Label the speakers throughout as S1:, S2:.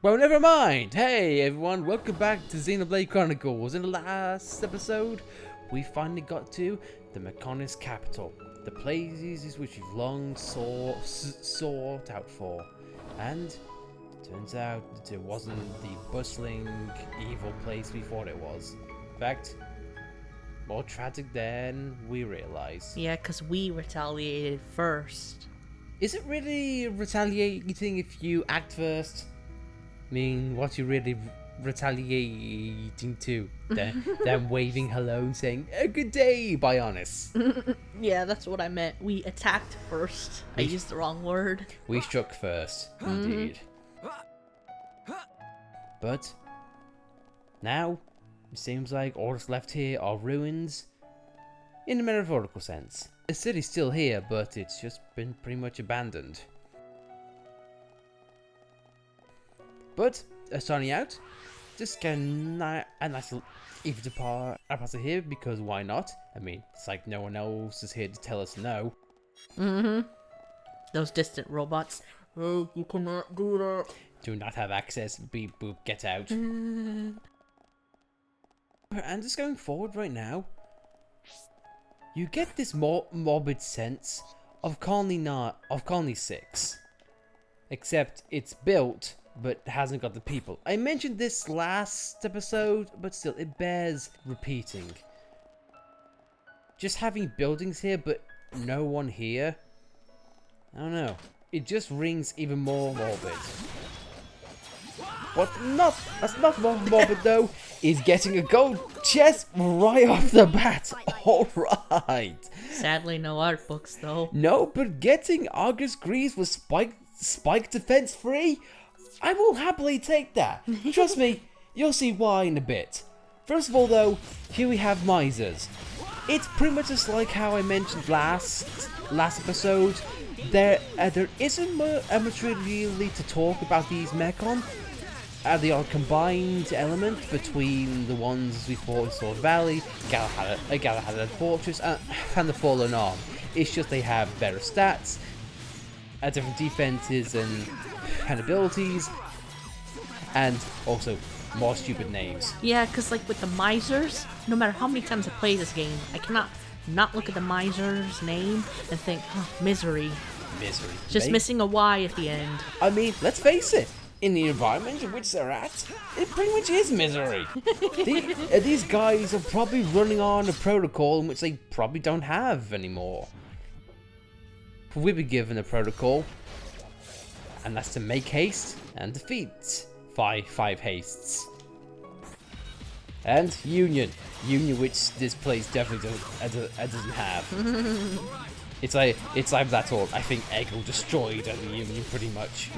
S1: Well, never mind. Hey, everyone. Welcome back to Xenoblade Chronicles. In the last episode, we finally got to the Mechonis capital. The places which we've long sought out for. And turns out that it wasn't the bustling, evil place we thought it was. In fact, more tragic than we realized.
S2: Yeah, because we retaliated first.
S1: Is it really retaliating if you act first? I mean, what you really retaliating to? Them waving hello and saying, "A good day, Bionis."
S2: Yeah, that's what I meant. We attacked first. I used the wrong word.
S1: We struck first, indeed. But now, it seems like all that's left here are ruins in a metaphorical sense. The city's still here, but it's just been pretty much abandoned. But, starting out, just get a nice little evening party here, because why not? I mean, it's like no one else is here to tell us no.
S2: Those distant robots. Oh, you cannot do that.
S1: Do not have access, beep boop, get out. And just going forward right now, you get this morbid sense of Colony 6. Except it's built, but hasn't got the people. I mentioned this last episode, but still, it bears repeating. Just having buildings here, but no one here, I don't know. It just rings even more morbid. What that's not more morbid though, is getting a gold chest right off the bat. Alright.
S2: Sadly, no art books though.
S1: No, but getting August Greaves with spike defense free, I will happily take that. Trust me, you'll see why in a bit. First of all though, here we have misers. It's pretty much just like how I mentioned last episode. There isn't much really to talk about these Mechon. They are a combined element between the ones we fought in Sword Valley, Galahad Fortress, and the Fallen Arm. It's just they have better stats, different defenses and abilities, and also more stupid names.
S2: Yeah, because like with the misers, no matter how many times I play this game, I cannot not look at the miser's name and think, oh, misery.
S1: Misery.
S2: Just missing a Y at the end.
S1: I mean, let's face it. In the environment in which they're at, it pretty much is misery. These guys are probably running on a protocol in which they probably don't have anymore. We've been given a protocol, and that's to make haste and defeat five hastes. And Union, which this place definitely doesn't have. It's like that all. I think Eggle destroyed the Union pretty much.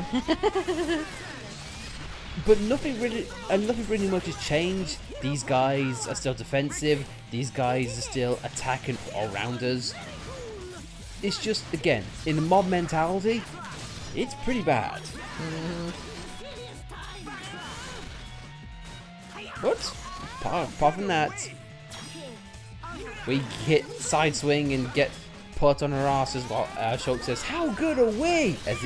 S1: But nothing really much has changed. These guys are still defensive. These guys are still attacking all-rounders. It's just, again, in the mob mentality, it's pretty bad. But apart from that, we hit side swing and get put on her asses while Shulk says, "How good are we?" as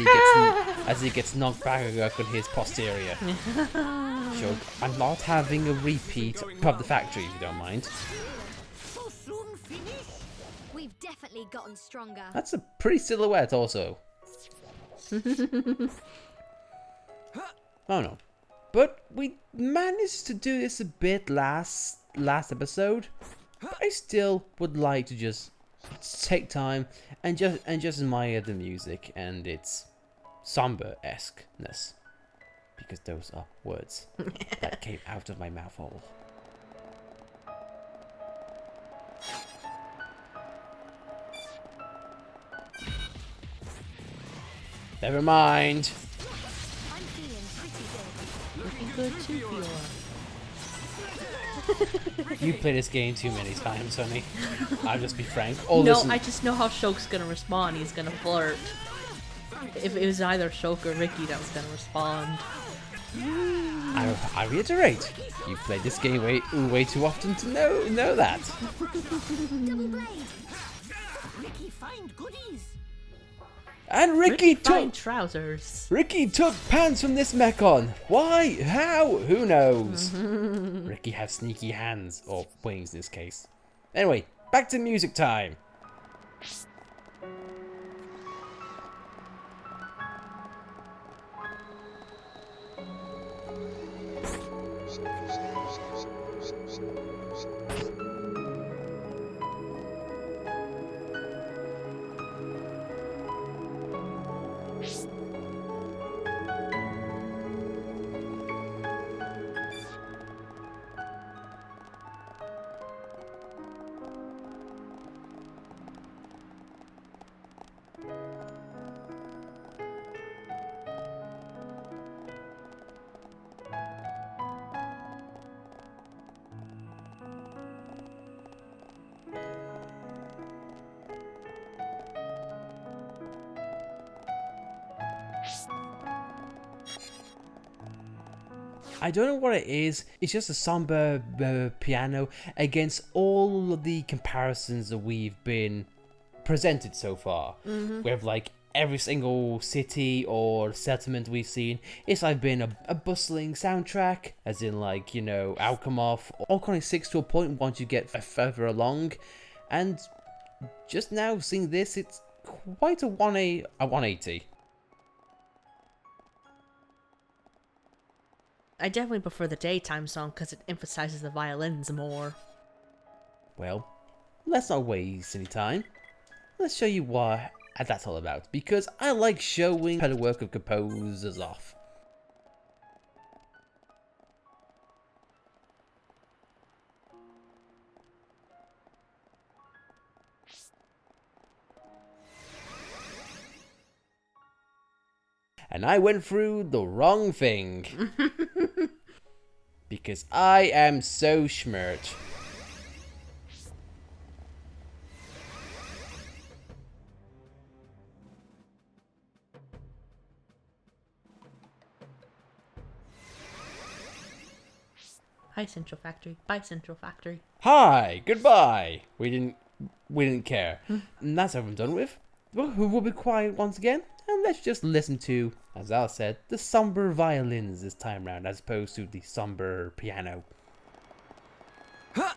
S1: he gets knocked back on his posterior. Shulk, I'm not having a repeat of the factory, if you don't mind.
S3: So soon finish? We've definitely gotten stronger.
S1: That's a pretty silhouette, also. Oh no, but we managed to do this a bit last episode. But I still would like to just take time and just admire the music and its somber-esqueness, because those are words that came out of my mouth hole. Never mind.
S3: I'm feeling pretty good.
S2: Looking good too, Fiora.
S1: You play this game too many times, honey. I'll just be frank.
S2: I just know how Shulk's gonna respond. He's gonna flirt. If it was either Shulk or Ricky that was gonna respond.
S1: I reiterate, you played this game way too often to know that.
S3: Double blade. Ricky, find goodies.
S1: And
S2: Ricky fine trousers.
S1: Ricky took pants from this Mechon. Why? How? Who knows? Ricky has sneaky hands, or wings in this case. Anyway, back to music time. I don't know what it is. It's just a somber piano against all of the comparisons that we've been presented so far. With like every single city or settlement we've seen, it's like been a bustling soundtrack, as in like, you know, outcome of all kind of 6 to a point once you get further along. And just now seeing this, it's quite a 180.
S2: I definitely prefer the daytime song because it emphasizes the violins more.
S1: Well, let's not waste any time. Let's show you what that's all about, because I like showing the work of composers off. And I went through the wrong thing. Because I am so schmert.
S2: Hi Central Factory. Bye Central Factory.
S1: Hi, goodbye. We didn't care. And that's everyone done with. Well, who will be quiet once again? And let's just listen to, as Al said, the somber violins this time round, as opposed to the somber piano.
S4: Huh.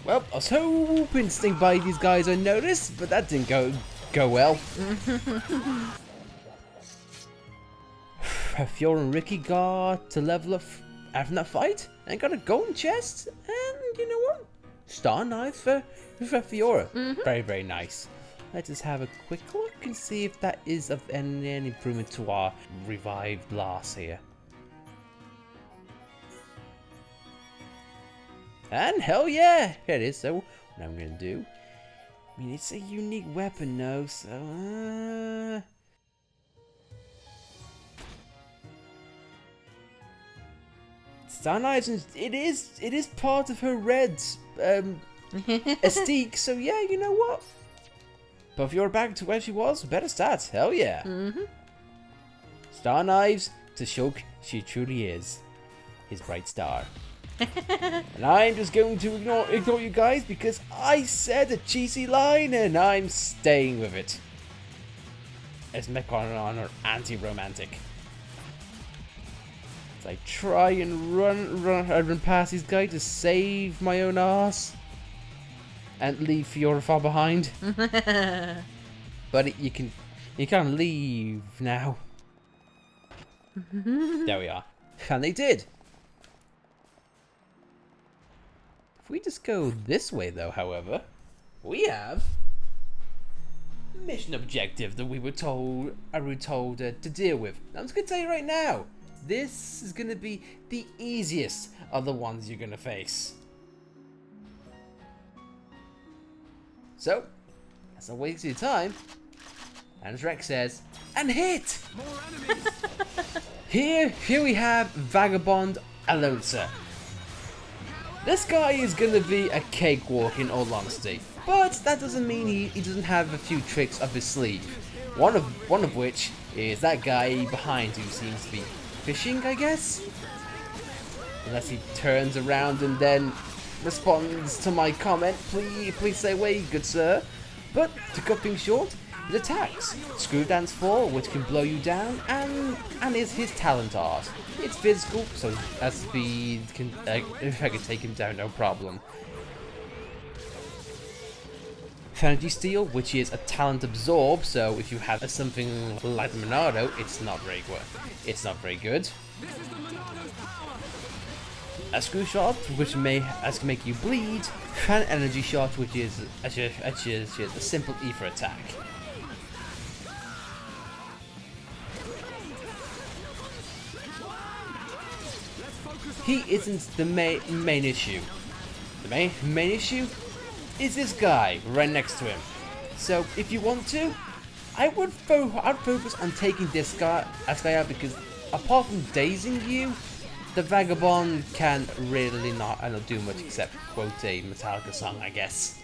S1: Well, I was hoping to sneak by these guys unnoticed, but that didn't go well. Fiora and Ricky got to level up after that fight and got a golden chest, and you know what? Star knife for Fiora. Very, very nice. Let's just have a quick look and see if that is of any improvement to our revived Lars here. And hell yeah, here it is. So what I'm gonna do, I mean, it's a unique weapon though, so Star Knives, it is part of her red mystique, so yeah, you know what? But if you're back to where she was, better stats, hell yeah. Star Knives, to Shulk, she truly is his bright star. And I'm just going to ignore you guys because I said a cheesy line and I'm staying with it. As Mechon are anti-romantic. As I try and run past these guys to save my own ass. and leave Fiora far behind. But you can't leave now. There we are. And they did. If we just go this way though, however, we have mission objective that we were told to deal with. I'm just gonna tell you right now, this is gonna be the easiest of the ones you're gonna face. So, as I waste your time, and as Rex says, and hit! Here we have Vagabond Alonso. This guy is gonna be a cakewalk in all honesty, but that doesn't mean he doesn't have a few tricks up his sleeve. One of which is that guy behind who seems to be fishing, I guess? Unless he turns around and then responds to my comment, please stay away, good sir. But to cut things short, his attacks, Screw Dance 4, which can blow you down, and is his talent art. It's physical, so as speed can, if I can take him down, no problem. Energy Steal, which is a talent absorb, so if you have something like the Monado, it's not very good. A Screw Shot, which can make you bleed, and Energy Shot, which is a simple ether attack. He isn't the main issue. The main issue is this guy right next to him. So if you want to, I'd focus on taking this guy out, because apart from dazing you, the Vagabond can really not do much except quote a Metallica song, I guess.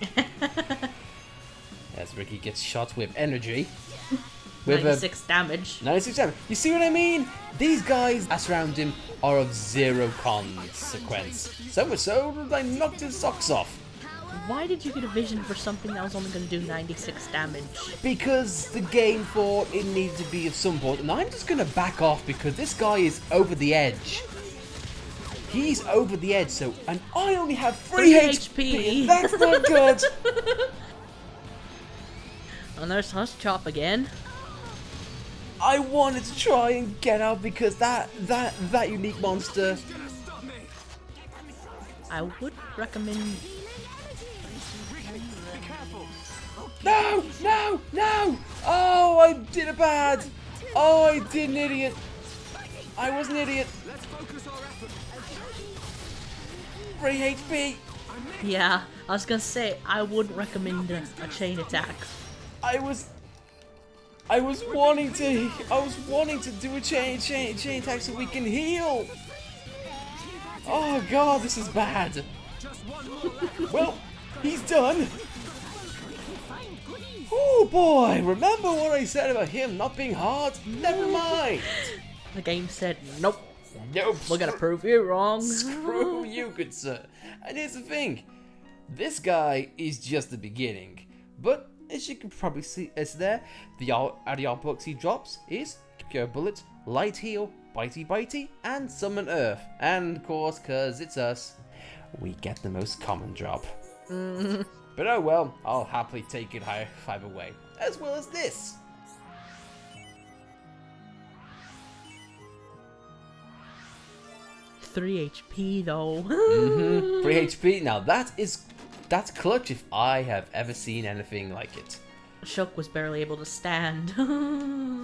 S1: As Ricky gets shot with energy. With
S2: 96 damage.
S1: 96 damage. You see what I mean? These guys around him are of zero consequence. So much so that I knocked his socks off.
S2: Why did you get a vision for something that was only going to do 96 damage?
S1: Because the game thought it needed to be of some point, and I'm just going to back off because this guy is over the edge. He's over the edge, and I only have 3 HP. That's not good.
S2: And there's us Chop again.
S1: I wanted to try and get out because that unique monster.
S2: I would recommend.
S1: No! Oh, I did it bad. Oh, I did an idiot. I was an idiot. 3 HP.
S2: Yeah, I was gonna say I wouldn't recommend a chain attack.
S1: I was wanting to do a chain attack so we can heal. Oh god, this is bad. Well, he's done. Oh boy, remember what I said about him not being hard? Never mind.
S2: The game said nope.
S1: Nope.
S2: We're gonna prove you wrong.
S1: Screw you, good sir. And here's the thing. This guy is just the beginning. But as you can probably see, it's there. The art books he drops is Cure Bullet, Light Heal, Bitey, and Summon Earth. And of course, cause it's us, we get the most common drop. But oh well, I'll happily take it either way, as well as this.
S2: Three HP though.
S1: 3 HP. Now that's clutch if I have ever seen anything like it.
S2: Shulk was barely able to stand.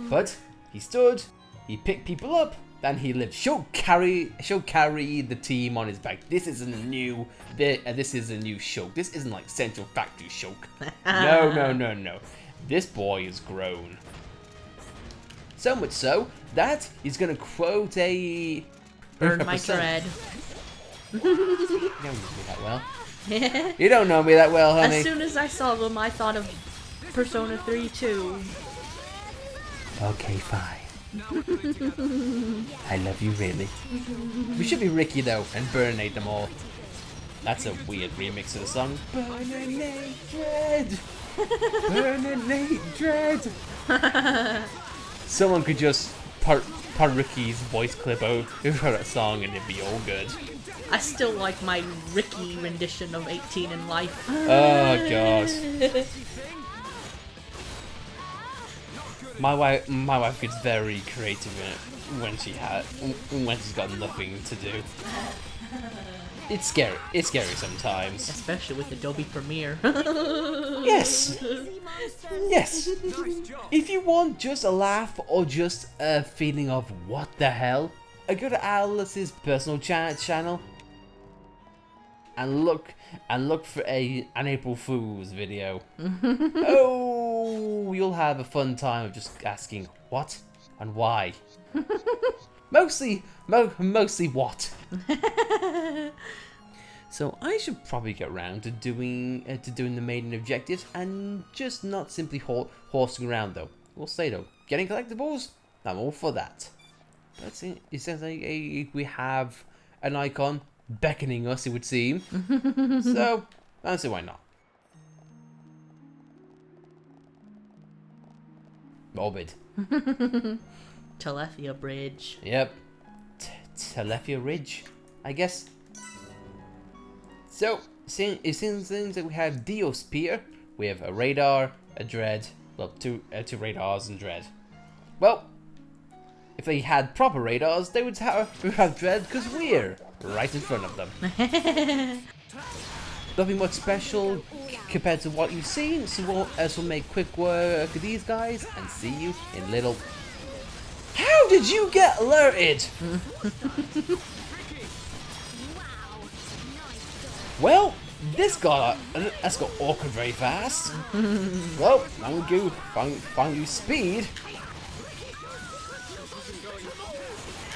S1: But he stood, he picked people up, and he lived. She'll carry the team on his back. This isn't a new Shulk. This isn't like Central Factory Shulk. No. This boy is grown. So much so that he's gonna quote a
S2: Burn my dread.
S1: You don't know me that well. You don't know me that well, honey.
S2: As soon as I saw them, I thought of Persona 3 too.
S1: Okay, fine. I love you, really. We should be Ricky, though, and burnate them all. That's a weird remix of the song. Burnate Dread! Burnate Dread! Someone could just put part of Ricky's voice clip over that song, and it'd be all good.
S2: I still like my Ricky rendition of 18 in Life.
S1: Oh god. My wife gets very creative when she's got nothing to do. It's scary. It's scary sometimes.
S2: Especially with Adobe Premiere.
S1: Yes. Yes. If you want just a laugh or just a feeling of what the hell, go to Alice's personal channel and look for an April Fool's video. Oh, you'll have a fun time of just asking what and why. Mostly what. So I should probably get around to doing the maiden objectives and just not simply horsing around though. We'll say though, getting collectibles, I'm all for that. But it sounds like we have an icon beckoning us, it would seem. So I don't see why not. Morbid.
S2: Telethia Bridge.
S1: Yep. Telethia Ridge, I guess. So, it seems that we have Diosphere, we have a radar, a dread, well, two radars and dread. Well, if they had proper radars, they would have dread because we're right in front of them. Nothing much special compared to what you've seen, so we'll make quick work of these guys and see you in little... How did you get alerted? Well, that's got awkward very fast. Well, I'm gonna go find you speed.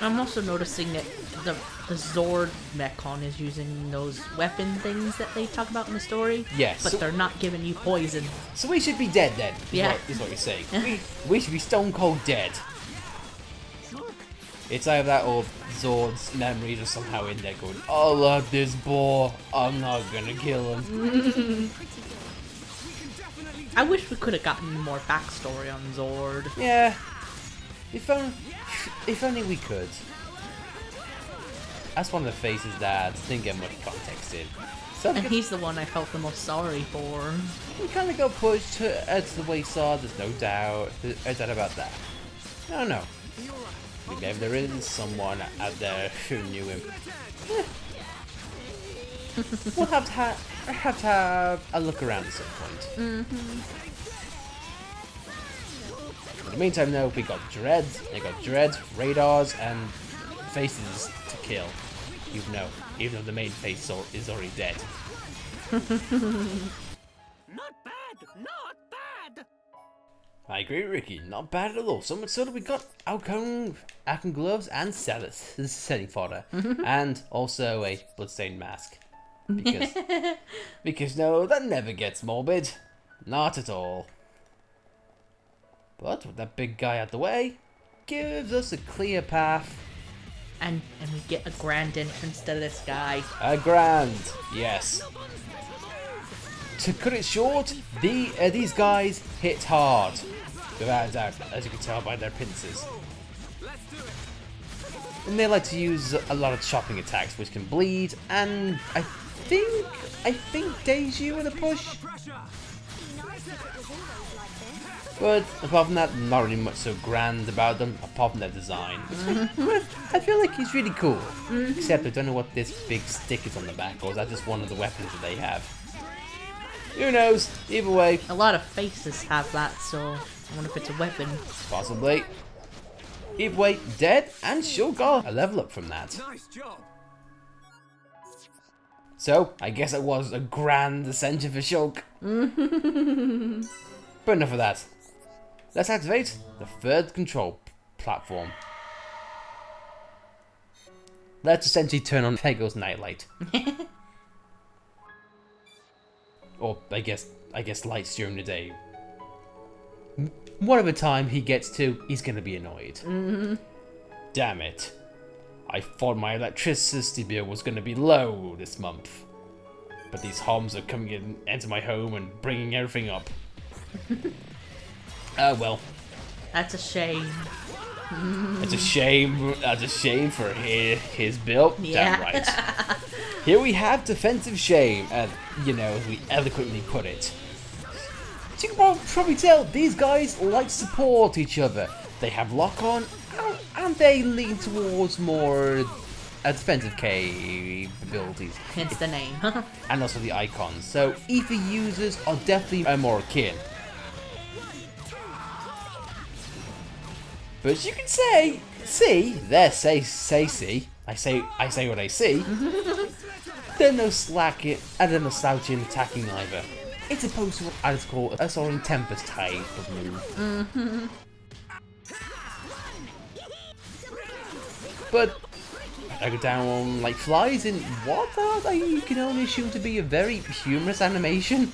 S2: I'm also noticing that the Zord Mechon is using those weapon things that they talk about in the story.
S1: Yes.
S2: But they're not giving you poison.
S1: So we should be dead then, is what you're saying. we should be stone cold dead. It's either that or Zord's memories are somehow in there going, oh look, this boar, I'm not gonna kill him.
S2: I wish we could have gotten more backstory on Zord.
S1: Yeah. If only we could. That's one of the faces that didn't get much context in. So
S2: And he's the one I felt the most sorry for.
S1: we kind of got pushed to the wayside, there's no doubt about that. I don't know. Maybe there is someone out there who knew him. We'll have to have a look around at some point. In the meantime, though, we got dread, radars, and faces to kill. Even though the main face is already dead.
S4: Not bad, not bad.
S1: I agree, Ricky. Not bad at all. So much so that we got Alcon gloves and setting fodder, and also a bloodstained mask. Because no, that never gets morbid. Not at all. But with that big guy out the way, gives us a clear path.
S2: And we get a grand entrance to this guy.
S1: A grand, yes. To cut it short, these guys hit hard. Without a doubt, as you can tell by their pincers. And they like to use a lot of chopping attacks, which can bleed, and I think daze you with a push. But apart from that, not really much so grand about them, apart from their design. I feel like he's really cool. Except I don't know what this big stick is on the back, or is that just one of the weapons that they have? Who knows? Either way.
S2: A lot of faces have that, so I wonder if it's a weapon.
S1: Possibly. Either way, dead, and sure got a level up from that.
S4: Nice job.
S1: So, I guess it was a grand ascension for Shulk. But enough of that. Let's activate the third control platform. Let's essentially turn on Pego's nightlight. Or I guess lights during the day. Whatever time he gets to, he's gonna be annoyed. Damn it. I thought my electricity bill was gonna be low this month. But these homs are coming into my home and bringing everything up. Oh well.
S2: That's a shame.
S1: It's a shame. That's a shame for his build.
S2: Yeah.
S1: Damn right. Here we have defensive shame, as we eloquently put it. So you can probably tell these guys like to support each other. They have lock on, and they lean towards more defensive capabilities.
S2: Hence the name.
S1: And also the icons. So ether users are definitely more akin. But as you can see, I say what I see. They're no slacking, and they're no slouching attacking either. It's opposed to what I just call a soaring tempest type of move. But I go down like flies in what you can only assume to be a very humorous animation.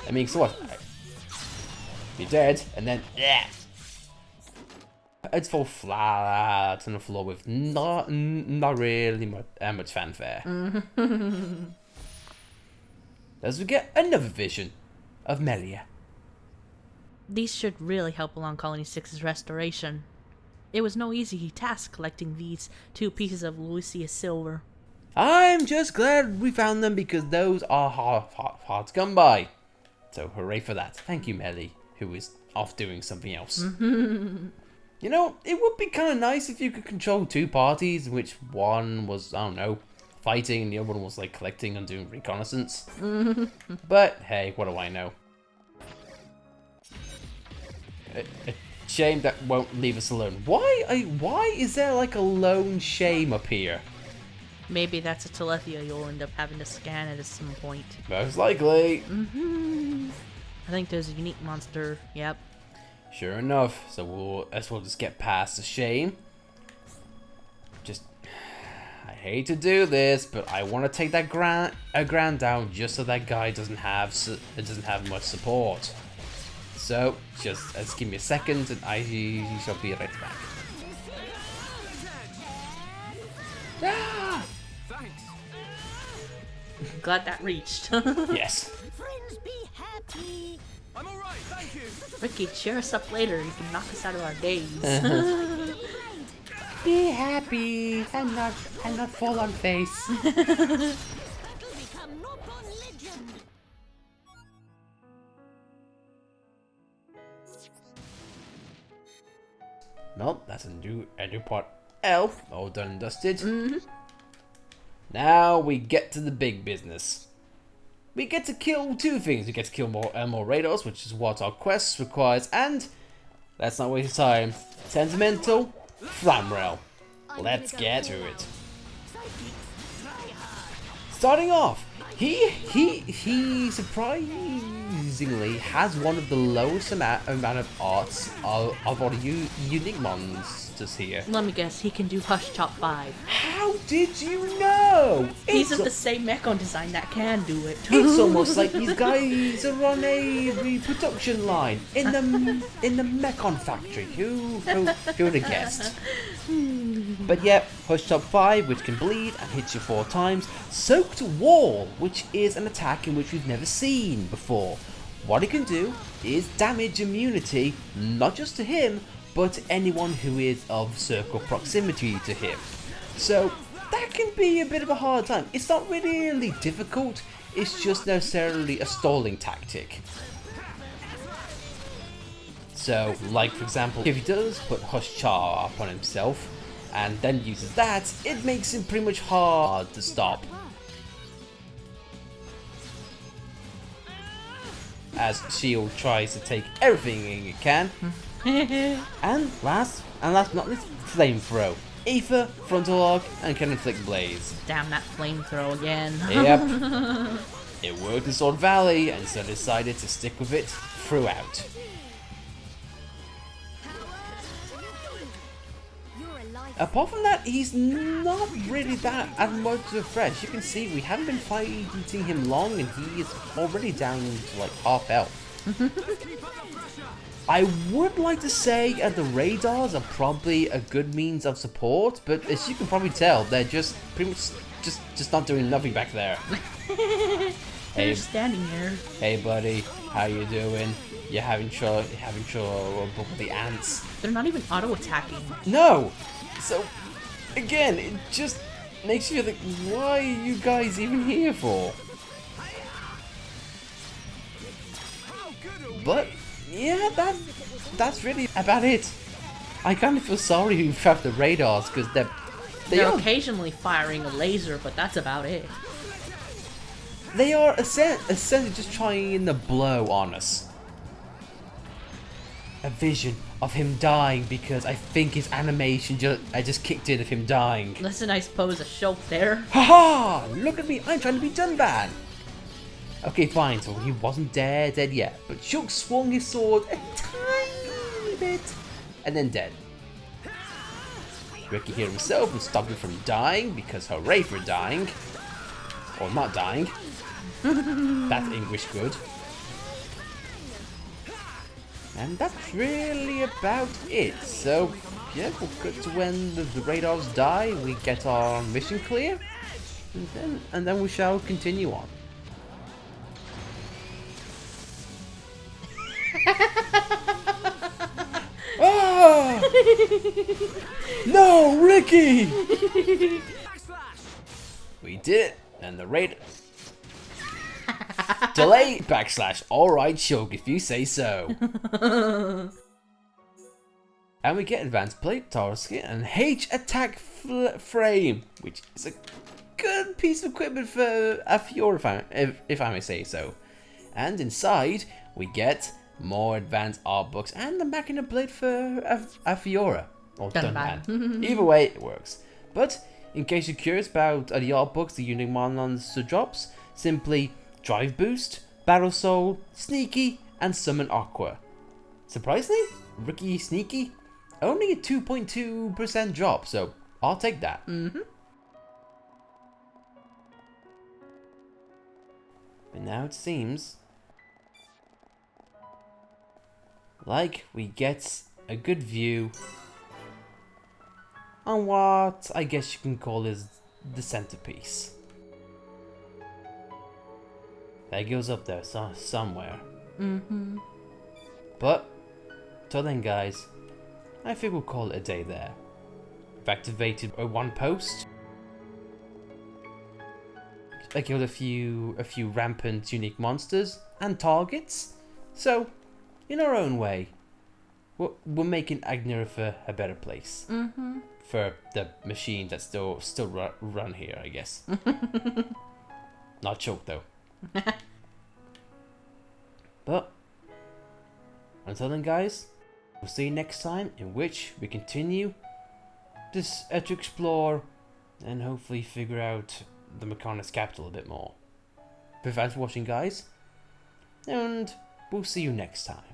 S1: I mean, so what? You're dead, and then it's fall flat on the floor with not really much fanfare. As we get another vision of Melia.
S2: These should really help along Colony 6's restoration. It was no easy task collecting these 2 pieces of Lucius silver.
S1: I'm just glad we found them because those are hard to come by. So hooray for that. Thank you, Melly, who is off doing something else. You know, it would be kind of nice if you could control 2 parties, in which one was, I don't know, fighting and the other one was like collecting and doing reconnaissance. But hey, what do I know? A shame that won't leave us alone. Why is there like a lone shame up here?
S2: Maybe that's a Telethia you'll end up having to scan at some point.
S1: Most likely.
S2: I think there's a unique monster, yep.
S1: Sure enough, so we'll just get past the shame. I hate to do this, but I want to take that ground down just so that guy doesn't have much support. So just give me a second, and I shall be right back. Ah!
S4: Thanks.
S2: Glad that reached.
S1: Yes.
S3: Friends be happy.
S4: I'm alright, thank you.
S2: Ricky, cheer us up later. You can knock us out of our days.
S1: Be happy and not fall on face.
S3: That'll become Nopon legend.
S1: Well, that's a new part L, all done and dusted. Now we get to the big business. We get to kill 2 things. We get to kill more radars, which is what our quest requires, and let's not waste time. Sentimental Flamrail. Let's get to it. Starting off, he surprisingly has one of the lowest amount of arts of all the unique monsters here.
S2: Let me guess, he can do Hush Chop 5.
S1: How did you know?
S2: He's of the same Mechon design that can do it.
S1: It's almost like these guys are on a production line in the Mechon factory. Who would have guessed? But yeah, Hush Top 5, which can bleed and hits you 4 times. Soaked Wall, which is an attack in which we've never seen before. What it can do is damage immunity, not just to him, but to anyone who is of circle proximity to him. So that can be a bit of a hard time. It's not really difficult, it's just necessarily a stalling tactic. So, like for example, if he does put Hush Char up on himself, and then uses that, it makes him pretty much hard to stop. As Shield tries to take everything it can. And last but not least, Flamethrow. Aether, Frontal Arc, and can inflict Blaze.
S2: Damn that flamethrow again.
S1: Yep. It worked in Sword Valley, and so decided to stick with it throughout. Apart from that, he's not really that much of a threat. As you can see, we haven't been fighting him long, and he is already down to like half health. I would like to say the radars are probably a good means of support, but as you can probably tell, they're just pretty much just not doing nothing back there.
S2: They're standing there.
S1: Hey buddy, how you doing? you're having trouble with the ants.
S2: They're not even auto-attacking.
S1: No! So, again, it just makes you think, why are you guys even here for? But, yeah, that's really about it. I kind of feel sorry who trapped the radars, because
S2: They're occasionally firing a laser, but that's about it.
S1: They are essentially just trying to blow on us. A vision of him dying because I think his animation just kicked in of him dying.
S2: That's a nice pose of Shulk there.
S1: Haha! Look at me, I'm trying to be Dunban! Okay, fine, so he wasn't dead yet, but Shulk swung his sword a tiny bit, and then dead. Ricky here himself and stopped him from dying, because hooray for dying. Or not dying. That's English good. And that's really about it. So, yeah, we'll get to when the radars die, we get our mission clear, and then we shall continue on. Ah! No, Ricky! We did it, and the raid. Delay backslash. Alright, Shulk, if you say so. And we get advanced plate tower skin and H attack frame, which is a good piece of equipment for a Fiora, if I may say so. And inside, we get more advanced art books and the Machina blade for a Fiora. Or Dunban. Either way, it works. But, in case you're curious about the art books, the unique monons drops, simply Drive Boost, Battle Soul, Sneaky, and Summon Aqua. Surprisingly, Ricky Sneaky, only a 2.2% drop, so I'll take that. But now it seems like we get a good view on what I guess you can call is the centerpiece. That goes up there somewhere. But, till then guys, I think we'll call it a day there. I've activated one post. I killed a few rampant unique monsters and targets. So, in our own way, we're making Agniratha a better place. For the machines that still run here, I guess. Not Choke though. But until then guys, we'll see you next time, in which we continue this to explore and hopefully figure out the Mechonis capital a bit more. But thanks for watching guys, and we'll see you next time.